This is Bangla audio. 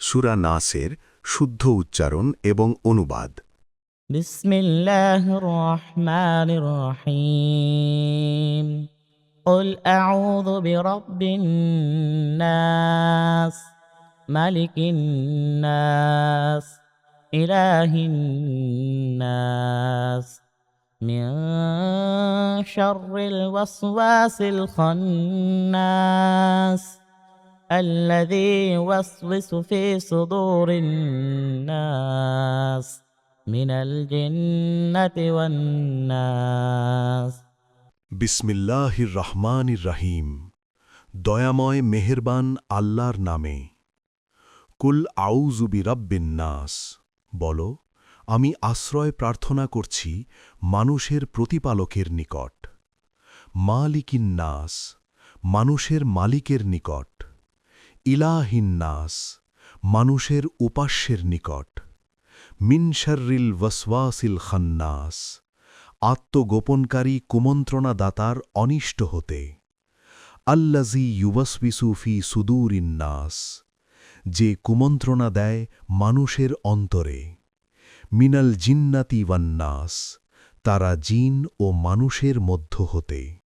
সূরা নাসের শুদ্ধ উচ্চারণ এবং অনুবাদ। বিসমিল্লাহির রহমানির রহিম। قل أعوذ برب الناس ملك الناس إله الناس من شر الوسواس الخناس الذي يوسوس في صدور الناس من الجنة والناس। বিসমিল্লাহির রহমানির রহিম। দয়াময় মেহেরবান আল্লাহর নামে। কুল আউযু বিরাব্বিন নাস, বলো, আমি আশ্রয় প্রার্থনা করছি মানুষের প্রতিপালকের নিকট। মালিকিন নাস, মানুষের মালিকের নিকট। ইলাহিন নাস, মানুষের উপাস্যের নিকট। মিন শাররিল ওয়াসওয়াসিল খান্নাস, আত্মগোপনকারী কুমন্ত্রণাদাতার অনিষ্ট হতে। আল্লাযী ইউওয়াসবিসু ফি সুদূরিন নাস, যে কুমন্ত্রণা দেয় মানুষের অন্তরে। মিনাল জিন্নাতি ওয়ান নাস, তারা জিন ও মানুষের মধ্য হতে।